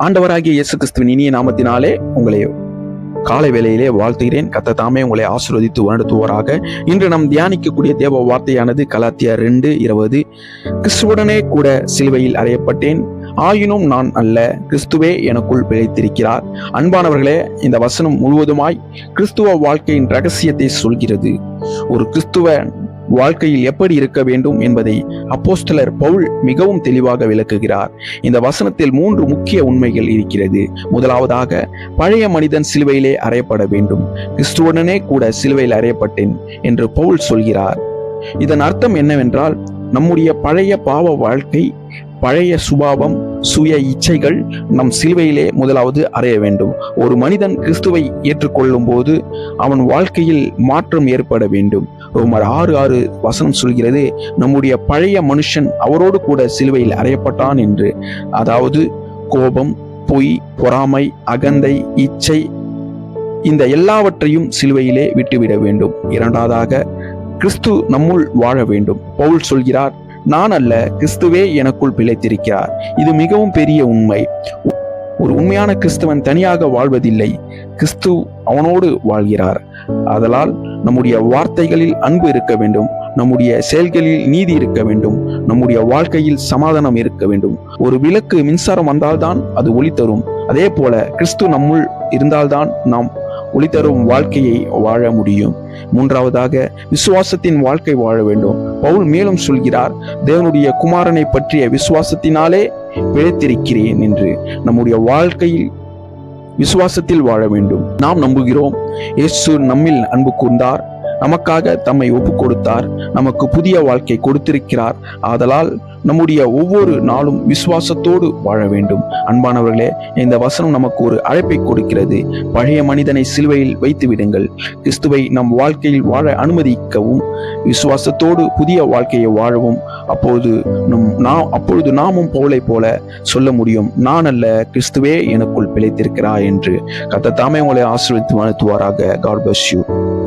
ஆண்டவராகிய இயேசு கிறிஸ்துவின் இனிய நாமத்தினாலே உங்களை காலை வேளையிலே வாழ்த்துகிறேன். கர்த்தர் தாமே உங்களை ஆசீர்வதித்து நடத்துவாராக. இன்று நாம் தியானிக்கக்கூடிய தேவ வார்த்தையானது கலாத்தியர் 2:20. கிறிஸ்துவுடனே கூட சிலுவையில் அறையப்பட்டேன், ஆயினும் நான் அல்ல, கிறிஸ்துவே எனக்குள் பிழைத்திருக்கிறார். அன்பானவர்களே, இந்த வசனம் முழுவதுமாய் கிறிஸ்துவ வாழ்க்கையின் ரகசியத்தை சொல்கிறது. ஒரு கிறிஸ்துவ வாழ்க்கையில் எப்படி இருக்க வேண்டும் என்பதை அப்போஸ்தலர் பவுல் மிகவும் தெளிவாக விளக்குகிறார். இந்த வசனத்தில் 3 முக்கிய உண்மைகள் இருக்கிறது. முதலாவதாக, பழைய மனிதன் சிலுவையிலே அறையப்பட வேண்டும். கிறிஸ்துவுடனே கூட சிலுவையில் அறையப்பட்டேன் என்று பவுல் சொல்கிறார். இதன் அர்த்தம் என்னவென்றால், நம்முடைய பழைய பாவ வாழ்க்கை, பழைய சுபாவம், சுய இச்சைகள் நம் சிலுவையிலே முதலாவது அறைய வேண்டும். ஒரு மனிதன் கிறிஸ்துவை ஏற்றுக்கொள்ளும் போது அவன் வாழ்க்கையில் மாற்றம் ஏற்பட வேண்டும். ரோமர் 6:6 வசனம் சொல்கிறது, நம்முடைய பழைய மனுஷன் அவரோடு கூட சிலுவையில் அறையப்பட்டான் என்று. அதாவது கோபம், பொய், பொறாமை, அகந்தை, இச்சை, இந்த எல்லாவற்றையும் சிலுவையிலே விட்டுவிட வேண்டும். இரண்டாவதாக, கிறிஸ்து நம்முள் வாழ வேண்டும். பவுல் சொல்கிறார், நான் அல்ல, கிறிஸ்துவே எனக்குள் பிழைத்திருக்கிறார். இது மிகவும் பெரிய உண்மை. ஒரு உண்மையான கிறிஸ்தவன் தனியாக வாழ்வதில்லை, கிறிஸ்து அவனோடு வாழ்கிறார். ஆதலால் நம்முடைய வார்த்தைகளில் அன்பு இருக்க வேண்டும், நம்முடைய செயல்களில் நீதி இருக்க வேண்டும், நம்முடைய வாழ்க்கையில் சமாதானம் இருக்க வேண்டும். ஒரு விளக்கு மின்சாரம் வந்தால்தான் அது ஒளி தரும். அதே போல கிறிஸ்து நம்முள் இருந்தால்தான் நாம் ஒளி தரும் வாழ்க்கையை வாழ முடியும். மூன்றாவதாக, விசுவாசத்தின் வாழ்க்கை வாழ வேண்டும். பவுல் மேலும் சொல்கிறார், தேவனுடைய குமாரனை பற்றிய விசுவாசத்தினாலே பிழைத்திருக்கிறேன் என்று. நம்முடைய வாழ்க்கையில் விசுவாசத்தில் வாழ வேண்டும். நாம் நம்புகிறோம், இயேசு நம்மில் அன்பு கூர்ந்தார், நமக்காக தம்மை ஒப்பு கொடுத்தார், நமக்கு புதிய வாழ்க்கை கொடுத்திருக்கிறார். ஆதலால் நம்முடைய ஒவ்வொரு நாளும் விசுவாசத்தோடு வாழ வேண்டும். அன்பானவர்களே, இந்த வசனம் நமக்கு ஒரு அழைப்பை கொடுக்கிறது. பழைய மனிதனை சிலுவையில் வைத்து விடுங்கள், கிறிஸ்துவை நம் வாழ்க்கையில் வாழ அனுமதிக்கவும், விசுவாசத்தோடு புதிய வாழ்க்கையை வாழவும். அப்பொழுது நாமும் பவுலை போல சொல்ல முடியும், நான் அல்ல, கிறிஸ்துவே எனக்குள் பிழைத்திருக்கிறார் என்று. கர்த்தர் தாமே உங்களை ஆசீர்வதித்து வாழ்த்துவாராக. God bless you.